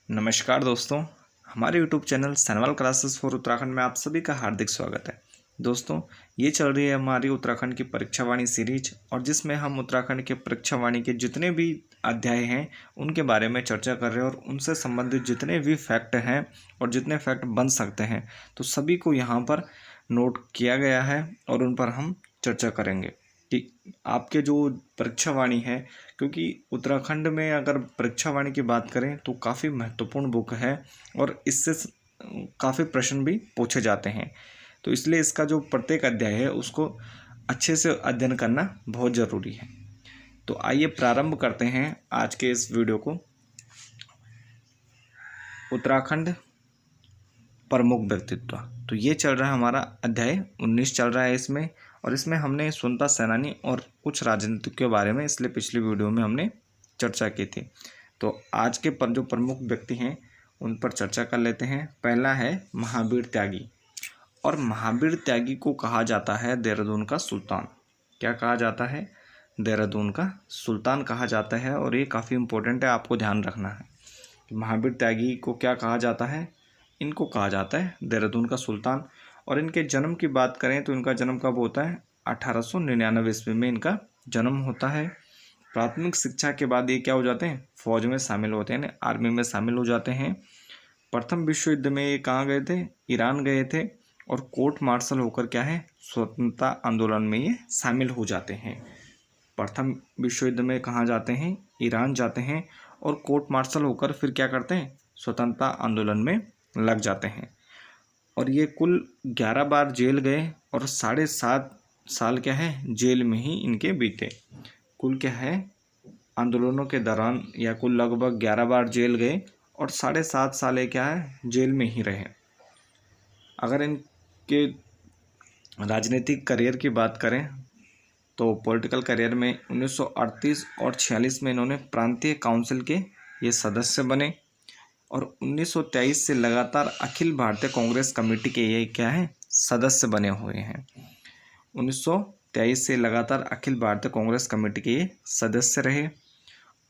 नमस्कार दोस्तों, हमारे YouTube channel Sanwal classes for Uttarakhand में आप सभी का हार्दिक स्वागत है। दोस्तों, ये चल रही है हमारी उत्तराखंड की परीक्षा वाणी सीरीज और जिसमें हम उत्तराखंड के परीक्षा वाणी के जितने भी अध्याय हैं उनके बारे में चर्चा कर रहे हैं और उनसे संबंधित जितने भी फैक्ट हैं और जितने फैक्ट बन सकते हैं तो सभी को यहाँ पर नोट किया गया है और उन पर हम चर्चा करेंगे कि आपके जो परीक्षा वाणी है, क्योंकि उत्तराखंड में अगर परीक्षा वाणी की बात करें तो काफ़ी महत्वपूर्ण बुक है और इससे काफ़ी प्रश्न भी पूछे जाते हैं। तो इसलिए इसका जो प्रत्येक अध्याय है उसको अच्छे से अध्ययन करना बहुत ज़रूरी है। तो आइए प्रारंभ करते हैं आज के इस वीडियो को। उत्तराखंड प्रमुख व्यक्तित्व, तो ये चल रहा है हमारा अध्याय 19 चल रहा है इसमें, और इसमें हमने स्वतंत्रता सेनानी और कुछ राजनीतिक के बारे में इसलिए पिछली वीडियो में हमने चर्चा की थी। तो आज के जो प्रमुख व्यक्ति हैं उन पर चर्चा कर लेते हैं। पहला है महावीर त्यागी, और महावीर त्यागी को कहा जाता है देहरादून का सुल्तान। क्या कहा जाता है? देहरादून का सुल्तान कहा जाता है, और ये काफ़ी इम्पोर्टेंट है, आपको ध्यान रखना है। महावीर त्यागी को क्या कहा जाता है? इनको कहा जाता है देहरादून का सुल्तान। और इनके जन्म की बात करें तो इनका जन्म कब होता है? 1899 ईस्वी में इनका जन्म होता है। प्राथमिक शिक्षा के बाद ये क्या हो जाते हैं? फौज में शामिल होते हैं, आर्मी में शामिल हो जाते हैं। प्रथम विश्व युद्ध में ये कहाँ गए थे? ईरान गए थे, और कोर्ट मार्शल होकर क्या है, स्वतंत्रता आंदोलन में ये शामिल हो जाते हैं। प्रथम विश्व युद्ध में कहाँ जाते हैं? ईरान जाते हैं, और कोर्ट मार्शल होकर फिर क्या करते हैं? स्वतंत्रता आंदोलन में लग जाते हैं। और ये कुल 11 बार जेल गए, और 7.5 साल क्या है, जेल में ही इनके बीते। कुल क्या है, आंदोलनों के दौरान या कुल लगभग 11 बार जेल गए और 7.5 साल ये क्या है, जेल में ही रहे। अगर इनके राजनीतिक करियर की बात करें तो पॉलिटिकल करियर में 1938 और 46 में इन्होंने प्रांतीय काउंसिल के ये सदस्य बने, और 1923 से लगातार अखिल भारतीय कांग्रेस कमेटी के ये क्या है, सदस्य बने हुए हैं। 1923 से लगातार अखिल भारतीय कांग्रेस कमेटी के ये सदस्य रहे,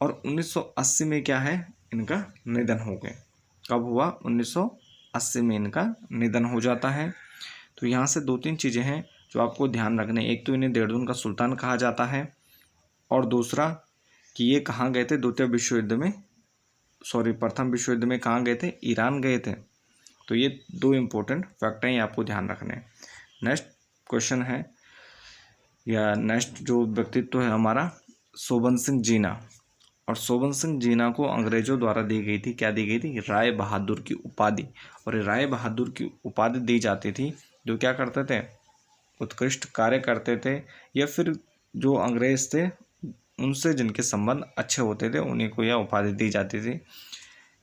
और 1980 में क्या है, इनका निधन हो गया। कब हुआ? 1980 में इनका निधन हो जाता है। तो यहाँ से 2-3 चीज़ें हैं जो आपको ध्यान रखने। एक तो इन्हें देहरादून का सुल्तान कहा जाता है, और दूसरा कि ये कहाँ गए थे प्रथम विश्व युद्ध में कहाँ गए थे? ईरान गए थे। तो ये 2 इम्पोर्टेंट फैक्ट हैं, ये आपको ध्यान रखने हैं। नेक्स्ट क्वेश्चन है, या नेक्स्ट जो व्यक्तित्व है हमारा, सोबन सिंह जीना। और सोबन सिंह जीना को अंग्रेजों द्वारा दी गई थी, क्या दी गई थी? राय बहादुर की उपाधि। और राय बहादुर की उपाधि दी जाती थी जो क्या करते थे? उत्कृष्ट कार्य करते थे, या फिर जो अंग्रेज थे उनसे जिनके संबंध अच्छे होते थे उन्हीं को यह उपाधि दी जाती थी।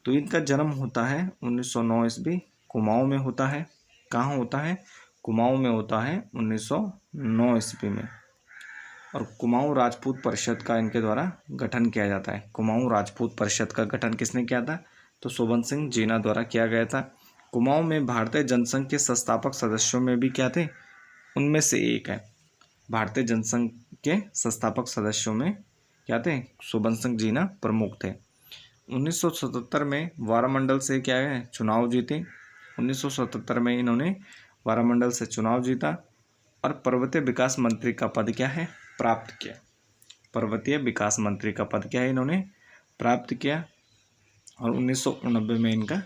तो इनका जन्म होता है 1909 ईस्वी, कुमाऊं में होता है। कहाँ होता है? कुमाऊं में होता है 1909 ईस्वी में। और कुमाऊं राजपूत परिषद का इनके द्वारा गठन किया जाता है। कुमाऊं राजपूत परिषद का गठन किसने किया था? तो सोबन सिंह जीना द्वारा किया गया था। कुमाऊं में भारतीय जनसंघ के संस्थापक सदस्यों में भी क्या थे? उनमें से एक है। भारतीय जनसंघ के संस्थापक सदस्यों में क्या थे? सोबन सिंह जीना प्रमुख थे। 1977 में वारामंडल से क्या है, चुनाव जीते। 1977 में इन्होंने वारामंडल से चुनाव जीता और पर्वतीय विकास मंत्री का पद क्या है, प्राप्त किया। पर्वतीय विकास मंत्री का पद क्या है, इन्होंने प्राप्त किया। और 1989 में इनका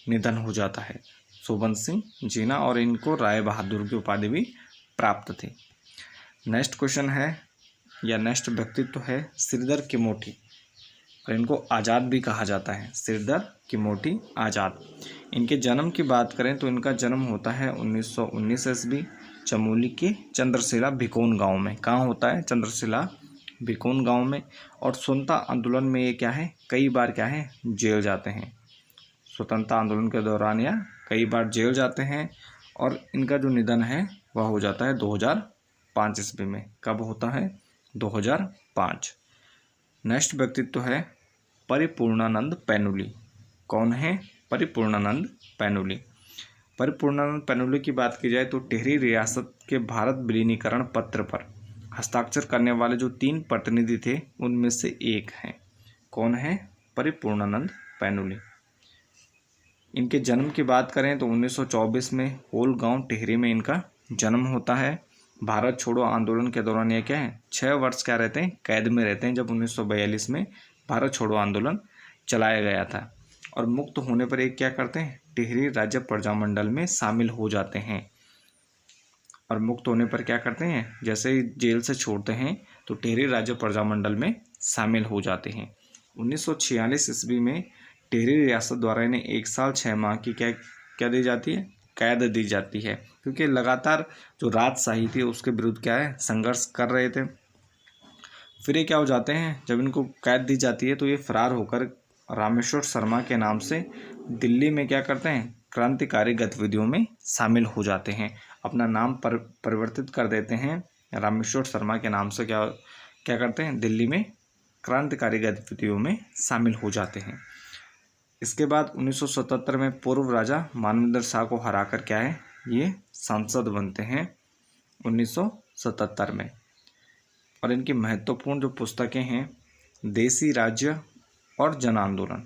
निधन हो जाता है, सोबन सिंह जीना, और इनको राय बहादुर की उपाधि भी प्राप्त थी। नेक्स्ट क्वेश्चन है, या नेक्स्ट व्यक्तित्व है श्रीधर किमोठी, और इनको आज़ाद भी कहा जाता है। श्रीधर किमोठी आज़ाद। इनके जन्म की बात करें तो इनका जन्म होता है 1919 ईस्वी, चमोली के चंद्रशिला भिकोन गांव में। कहाँ होता है? चंद्रशिला भिकोन गांव में। और स्वतंत्रता आंदोलन में ये क्या है, कई बार क्या है, जेल जाते हैं। स्वतंत्रता आंदोलन के दौरान या कई बार जेल जाते हैं, और इनका जो निधन है वह हो जाता है 2005 ईस्वी में। कब होता है? 2005। नेक्स्ट व्यक्तित्व है परिपूर्णानंद पैनुली। कौन है? परिपूर्णानंद पैनुली। परिपूर्णानंद पैनुली की बात की जाए तो टिहरी रियासत के भारत विलीनीकरण पत्र पर हस्ताक्षर करने वाले जो 3 प्रतिनिधि थे उनमें से एक हैं। कौन है? परिपूर्णानंद पैनुली। इनके जन्म की बात करें तो 1924 में होल गांव टिहरी में इनका जन्म होता है। भारत छोड़ो आंदोलन के दौरान ये क्या है 6 वर्ष क्या रहते हैं कैद में रहते हैं, जब 1942 में भारत छोड़ो आंदोलन चलाया गया था। और मुक्त होने पर एक क्या करते हैं टिहरी राज्य प्रजामंडल में शामिल हो जाते हैं। और मुक्त होने पर क्या करते हैं, जैसे ही जेल से छोड़ते हैं तो टिहरी राज्य प्रजामंडल में शामिल हो जाते हैं। 1946 ईस्वी में टिहरी रियासत द्वारा इन्हें 1 साल 6 माह की क्या दी जाती है कैद दी जाती है, क्योंकि लगातार जो राजशाही थी उसके विरुद्ध क्या है संघर्ष कर रहे थे। फिर ये क्या हो जाते हैं, जब इनको कैद दी जाती है तो ये फरार होकर रामेश्वर शर्मा के नाम से दिल्ली में क्या करते हैं क्रांतिकारी गतिविधियों में शामिल हो जाते हैं। अपना नाम परिवर्तित कर देते हैं, रामेश्वर शर्मा के नाम से क्या क्या करते हैं दिल्ली में क्रांतिकारी गतिविधियों में शामिल हो जाते हैं। इसके बाद 1977 में पूर्व राजा मानवेंद्र शाह को हराकर क्या है ये सांसद बनते हैं 1977 में। और इनकी महत्वपूर्ण जो पुस्तकें हैं देसी राज्य और जन आंदोलन,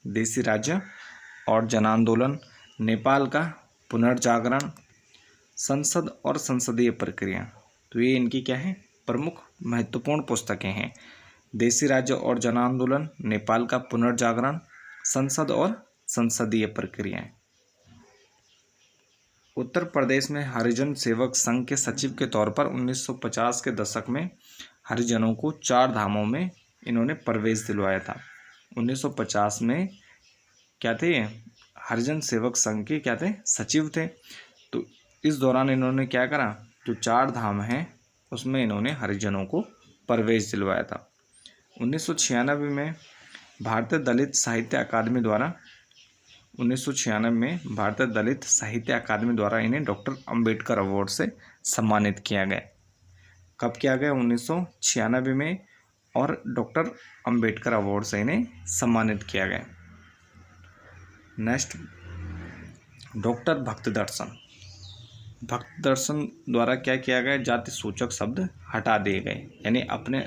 देसी राज्य और जन आंदोलन, नेपाल का पुनर्जागरण, संसद और संसदीय प्रक्रिया, तो ये इनकी क्या है प्रमुख महत्वपूर्ण पुस्तकें हैं। देसी राज्य और जन आंदोलन, नेपाल का पुनर्जागरण, संसद और संसदीय प्रक्रियाएं। उत्तर प्रदेश में हरिजन सेवक संघ के सचिव के तौर पर 1950 के दशक में हरिजनों को 4 धामों में इन्होंने प्रवेश दिलवाया था। 1950 में क्या थे हरिजन सेवक संघ के क्या थे सचिव थे। तो इस दौरान इन्होंने क्या करा, जो 4 धाम हैं उसमें इन्होंने हरिजनों को प्रवेश दिलवाया था। 1996 में भारतीय दलित साहित्य अकादमी द्वारा 1996 में भारतीय दलित साहित्य अकादमी द्वारा इन्हें डॉक्टर अंबेडकर अवार्ड से सम्मानित किया गया। कब किया गया 1996 में, और डॉक्टर अंबेडकर अवार्ड से इन्हें सम्मानित किया गया। नेक्स्ट डॉक्टर भक्त दर्शन। भक्त दर्शन द्वारा क्या किया गया, जाति सूचक शब्द हटा दिए गए, यानी अपने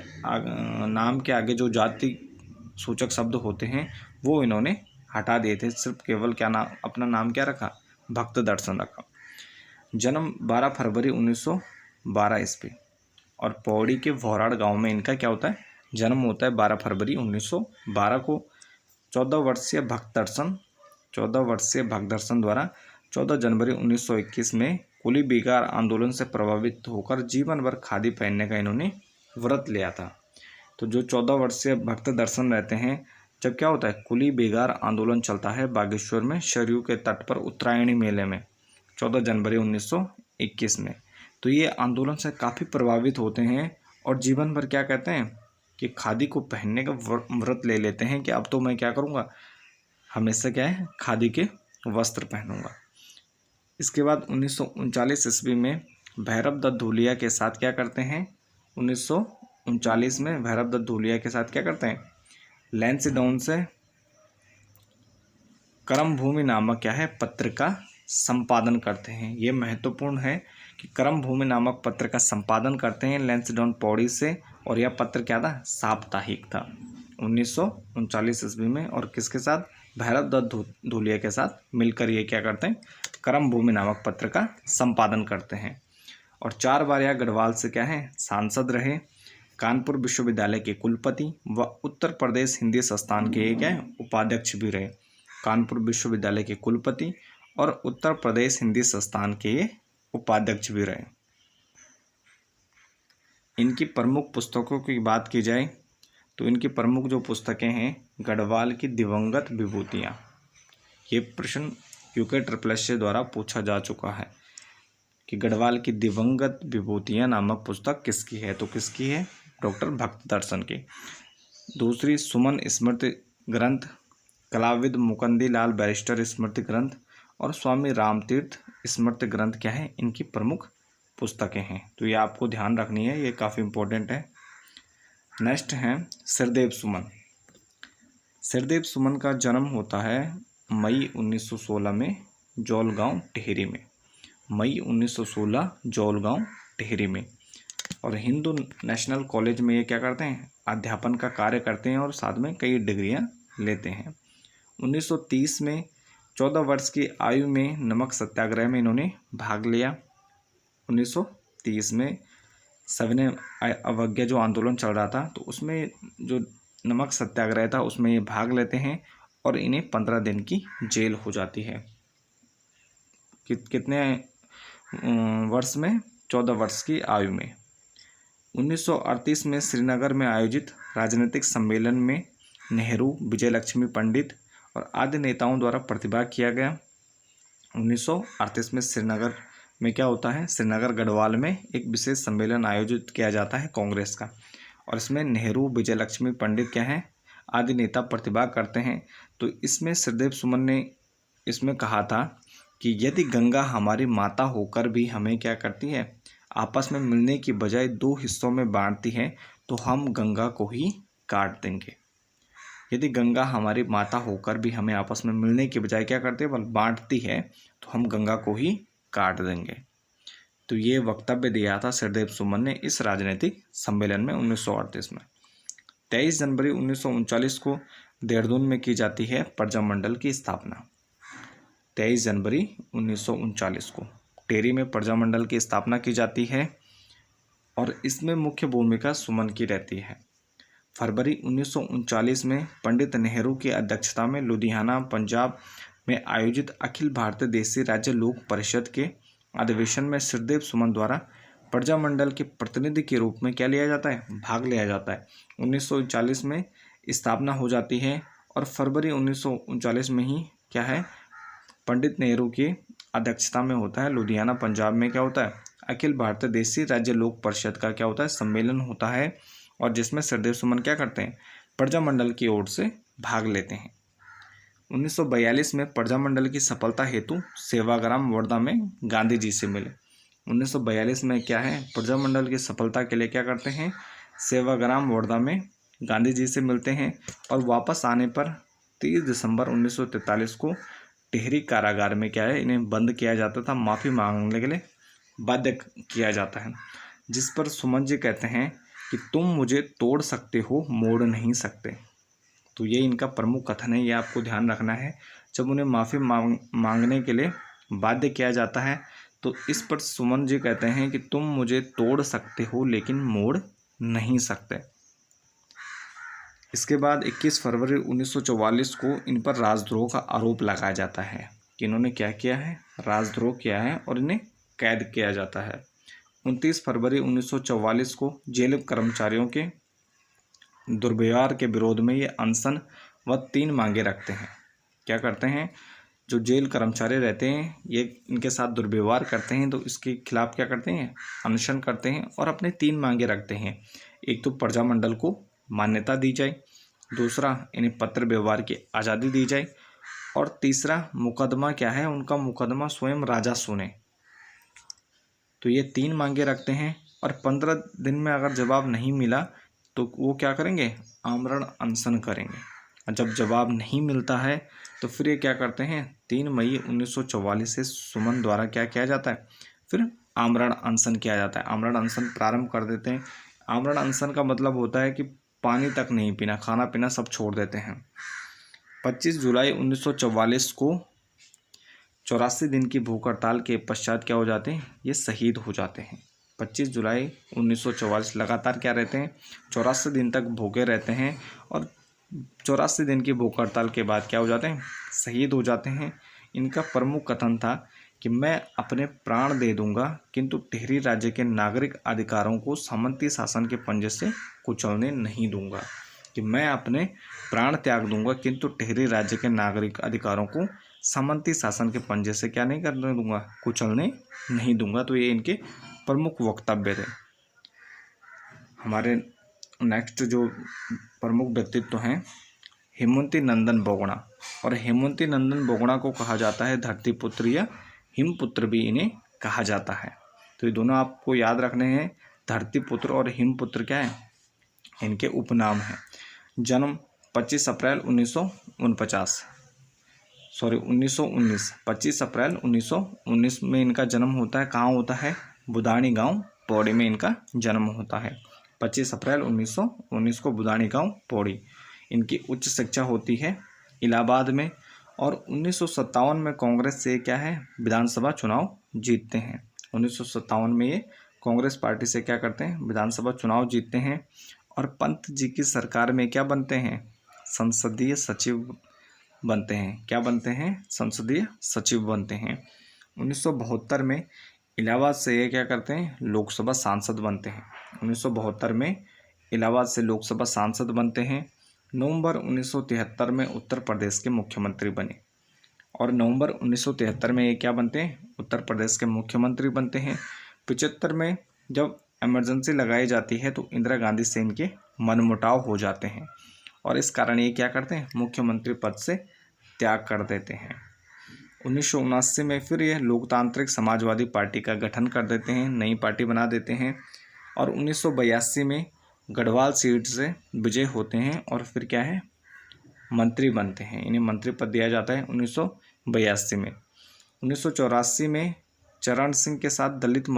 नाम के आगे जो जाति सूचक शब्द होते हैं वो इन्होंने हटा दिए थे, सिर्फ केवल क्या नाम अपना नाम क्या रखा भक्त दर्शन रखा। जन्म 12 फरवरी 1912 ईस्वी, और पौड़ी के भौराड़ गांव में इनका क्या होता है जन्म होता है 12 फरवरी 1912 को। 14 वर्षीय भक्त दर्शन द्वारा 14 जनवरी 1921 में कुली बेगार आंदोलन से प्रभावित होकर जीवन भर खादी पहनने का इन्होंने व्रत लिया था। तो जो 14 वर्षीय भक्त दर्शन रहते हैं, जब क्या होता है कुली बेगार आंदोलन चलता है बागेश्वर में सरयू के तट पर उत्तरायणी मेले में 14 जनवरी 1921 में, तो ये आंदोलन से काफ़ी प्रभावित होते हैं और जीवन भर क्या कहते हैं कि खादी को पहनने का व्रत ले लेते हैं कि अब तो मैं क्या करूँगा हमेशा क्या है खादी के वस्त्र पहनूंगा। इसके बाद 1939 ईस्वी में भैरव दत्त धूलिया के साथ क्या करते हैं 1939 में भैरव दत्त धूलिया के साथ क्या करते हैं लैंसडाउन से कर्म भूमि नामक क्या है पत्र का संपादन करते हैं। ये महत्वपूर्ण है कि कर्म भूमि नामक पत्र का संपादन करते हैं लैंसडाउन पौड़ी से, और यह पत्र क्या था साप्ताहिक था 1939 ईस्वी में। और किसके साथ भैरव दत्त धूलिया के साथ मिलकर ये क्या करते हैं कर्म भूमि नामक पत्र का संपादन करते हैं। और 4 बार यह गढ़वाल से क्या है सांसद रहे, कानपुर विश्वविद्यालय के कुलपति व उत्तर प्रदेश हिंदी संस्थान के क्या है उपाध्यक्ष भी रहे। कानपुर विश्वविद्यालय के कुलपति और उत्तर प्रदेश हिंदी संस्थान के ये उपाध्यक्ष भी रहे। इनकी प्रमुख पुस्तकों की बात की जाए तो इनकी प्रमुख जो पुस्तकें हैं गढ़वाल की दिवंगत विभूतियाँ। ये प्रश्न यूके ट्रिपल द्वारा पूछा जा चुका है कि गढ़वाल की दिवंगत विभूतियाँ नामक पुस्तक किसकी है, तो किसकी है डॉक्टर भक्त दर्शन की। दूसरी सुमन स्मृति ग्रंथ, कलाविद मुकुंदी लाल बैरिस्टर स्मृति ग्रंथ और स्वामी रामतीर्थ स्मृति ग्रंथ क्या है इनकी प्रमुख पुस्तकें हैं। तो ये आपको ध्यान रखनी है, ये काफ़ी इम्पोर्टेंट है। नेक्स्ट है सिरदेव सुमन। सिरदेव सुमन का जन्म होता है मई 1916 में जौलगांव टिहरी में, मई 1916 जौलगांव टिहरी में। और हिंदू नेशनल कॉलेज में ये क्या करते हैं अध्यापन का कार्य करते हैं और साथ में कई डिग्रियां लेते हैं। 1930 में 14 वर्ष की आयु में नमक सत्याग्रह में इन्होंने भाग लिया। 1930 में सविनय अवज्ञा जो आंदोलन चल रहा था, तो उसमें जो नमक सत्याग्रह था उसमें ये भाग लेते हैं और इन्हें 15 दिन की जेल हो जाती है। कितने वर्ष में? 14 वर्ष की आयु में। 1938 में श्रीनगर में आयोजित राजनीतिक सम्मेलन में नेहरू, विजयलक्ष्मी पंडित और आदि नेताओं द्वारा प्रतिभाग किया गया। 1938 में श्रीनगर में क्या होता है? श्रीनगर गढ़वाल में एक विशेष सम्मेलन आयोजित किया जाता है कांग्रेस का, और इसमें नेहरू, विजयलक्ष्मी पंडित क्या हैं? आदि नेता प्रतिभाग करते हैं। तो इसमें श्रीदेव सुमन ने इसमें कहा था कि यदि गंगा हमारी माता होकर भी हमें क्या करती है? आपस में मिलने की बजाय 2 हिस्सों में बांटती है, तो हम गंगा को ही काट देंगे। यदि गंगा हमारी माता होकर भी हमें आपस में मिलने की बजाय क्या करती है? बांटती है, तो हम गंगा को ही काट देंगे। तो ये वक्तव्य दिया था श्रीदेव सुमन ने इस राजनीतिक सम्मेलन में 1938 में। 23 जनवरी 1939 को देहरादून में की जाती है प्रजामंडल की स्थापना। 23 जनवरी 1939 को टेहरी में प्रजामंडल की स्थापना की जाती है और इसमें मुख्य भूमिका सुमन की रहती है। फरवरी 1939 में पंडित नेहरू की अध्यक्षता में लुधियाना, पंजाब में आयोजित अखिल भारतीय देशी राज्य लोक परिषद के अधिवेशन में श्रीदेव सुमन द्वारा प्रजामंडल के प्रतिनिधि के रूप में क्या लिया जाता है? भाग लिया जाता है। 1939 में स्थापना हो जाती है और फरवरी 1939 में ही क्या है? पंडित नेहरू की अध्यक्षता में होता है लुधियाना, पंजाब में क्या होता है? अखिल भारतीय देशी राज्य लोक परिषद का क्या होता है? सम्मेलन होता है, और जिसमें श्रीदेव सुमन क्या करते हैं? प्रजामंडल की ओर से भाग लेते हैं। 1942 में प्रजामंडल की सफलता हेतु सेवाग्राम वर्धा में गांधी जी से मिले। 1942 में क्या है? प्रजामंडल की सफलता के लिए क्या करते हैं? सेवाग्राम वर्धा में गांधी जी से मिलते हैं, और वापस आने पर 30 दिसंबर 1943 को टिहरी कारागार में क्या है? इन्हें बंद किया जाता था, माफ़ी मांगने के लिए बाध्य किया जाता है, जिस पर सुमन जी कहते हैं कि तुम मुझे तोड़ सकते हो, मोड़ नहीं सकते। तो ये इनका प्रमुख कथन है, ये आपको ध्यान रखना है। जब उन्हें माफ़ी मांगने के लिए बाध्य किया जाता है, तो इस पर सुमन जी कहते हैं कि तुम मुझे तोड़ सकते हो लेकिन मोड़ नहीं सकते। इसके बाद 21 फरवरी 1944 को इन पर राजद्रोह का आरोप लगाया जाता है कि इन्होंने क्या किया है? राजद्रोह किया है, और इन्हें कैद किया जाता है। 29 फरवरी 1944 को जेल कर्मचारियों के दुर्व्यवहार के विरोध में ये अनशन व 3 मांगे रखते हैं। क्या करते हैं? जो जेल कर्मचारी रहते हैं, ये इनके साथ दुर्व्यवहार करते हैं, तो इसके खिलाफ क्या करते हैं? अनशन करते हैं और अपने 3 मांगे रखते हैं। एक तो प्रजामंडल को मान्यता दी जाए, दूसरा इन्हें पत्र व्यवहार की आज़ादी दी जाए, और तीसरा मुकदमा क्या है? उनका मुकदमा स्वयं राजा सुने। तो ये 3 मांगे रखते हैं, और 15 दिन में अगर जवाब नहीं मिला तो वो क्या करेंगे? आमरण अनशन करेंगे। और जब जवाब नहीं मिलता है तो फिर ये क्या करते हैं? 3 मई 1944 से सुमन द्वारा क्या किया जाता है? फिर आमरण अनशन किया जाता है। आमरण अनशन प्रारंभ कर देते हैं। आमरण अनशन का मतलब होता है कि पानी तक नहीं पीना, खाना पीना सब छोड़ देते हैं। 25 जुलाई 1944 को 84 दिन की भूख हड़ताल के पश्चात क्या हो जाते हैं? ये शहीद हो जाते हैं। 25 जुलाई 1944 लगातार क्या रहते हैं? 84 दिन तक भूखे रहते हैं, और 84 दिन की भूख हड़ताल के बाद क्या हो जाते हैं? शहीद हो जाते हैं। इनका प्रमुख कथन था कि मैं अपने प्राण दे दूंगा, किंतु टिहरी राज्य के नागरिक अधिकारों को सामंती शासन के पंजे से कुचलने नहीं दूंगा। कि मैं अपने प्राण त्याग दूंगा, किंतु टिहरी राज्य के नागरिक अधिकारों को सामंती शासन के पंजे से क्या नहीं करने दूंगा? कुचलने नहीं दूंगा। तो ये इनके प्रमुख वक्तव्य थे। हमारे नेक्स्ट जो प्रमुख व्यक्तित्व हैं, हेमवती नंदन बहुगुणा। और हेमवती नंदन बहुगुणा को कहा जाता है धरती पुत्र या हिमपुत्र भी इन्हें कहा जाता है। तो ये दोनों आपको याद रखने हैं। धरती पुत्र और हिमपुत्र क्या है? इनके उपनाम हैं। जन्म 25 अप्रैल 1919 25 अप्रैल 1919 में इनका जन्म होता है। कहाँ होता है? बुदानी गांव पौड़ी में इनका जन्म होता है। 25 अप्रैल 1919 को बुदानी गांव पौड़ी। इनकी उच्च शिक्षा होती है इलाहाबाद में, और 1957 में कांग्रेस से क्या है, विधानसभा चुनाव जीतते हैं। 1957 में ये कांग्रेस पार्टी से क्या करते हैं, विधानसभा चुनाव जीतते हैं और पंत जी की सरकार में क्या बनते हैं, संसदीय सचिव बनते हैं। क्या बनते हैं, संसदीय सचिव बनते हैं। 1972 में इलाहाबाद से ये क्या करते हैं, लोकसभा सांसद बनते हैं। 1972 में इलाहाबाद से लोकसभा सांसद बनते हैं। नवंबर 1973 में उत्तर प्रदेश के मुख्यमंत्री बने और नवंबर 1973 में ये क्या बनते हैं, उत्तर प्रदेश के मुख्यमंत्री बनते हैं। 75 में जब इमरजेंसी लगाई जाती है तो इंदिरा गांधी से इनके मनमुटाव हो जाते हैं और इस कारण ये क्या करते हैं, मुख्यमंत्री पद से त्याग कर देते हैं। 1979 में फिर यह लोकतांत्रिक समाजवादी पार्टी का गठन कर देते हैं, नई पार्टी बना देते हैं और 1982 में गढ़वाल सीट से विजय होते हैं और फिर क्या है, मंत्री बनते हैं। इन्हें मंत्री पद दिया जाता है 1982 में। 1984 में चरण सिंह के साथ दलित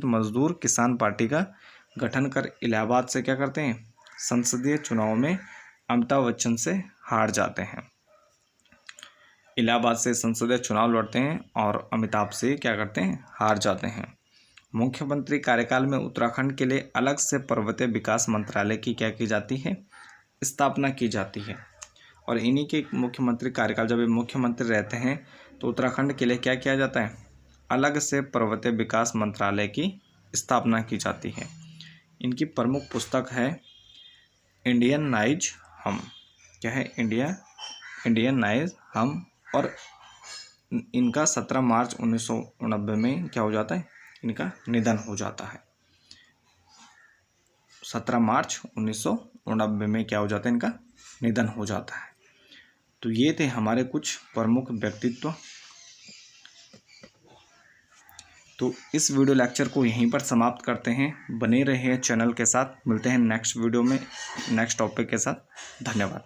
मजदूर किसान पार्टी का गठन कर इलाहाबाद से क्या करते हैं, संसदीय चुनाव में अमिताभ बच्चन से हार जाते हैं। इलाहाबाद से संसदीय चुनाव लड़ते हैं और अमिताभ से क्या करते हैं, हार जाते हैं। मुख्यमंत्री कार्यकाल में उत्तराखंड के लिए अलग से पर्वतीय विकास मंत्रालय की क्या की जाती है, स्थापना की जाती है। और इन्हीं के मुख्यमंत्री कार्यकाल, जब ये मुख्यमंत्री रहते हैं तो उत्तराखंड के लिए क्या किया जाता है, अलग से पर्वतीय विकास मंत्रालय की स्थापना की जाती है। इनकी प्रमुख पुस्तक है इंडियनाइज हम। क्या है, इंडियनाइज हम। और इनका 17 मार्च 1990 में क्या हो जाता है, इनका निधन हो जाता है। 17 मार्च 1990 में क्या हो जाता है, इनका निधन हो जाता है। तो ये थे हमारे कुछ प्रमुख व्यक्तित्व। तो इस वीडियो लेक्चर को यहीं पर समाप्त करते हैं। बने रहिए चैनल के साथ, मिलते हैं नेक्स्ट वीडियो में नेक्स्ट टॉपिक के साथ। धन्यवाद।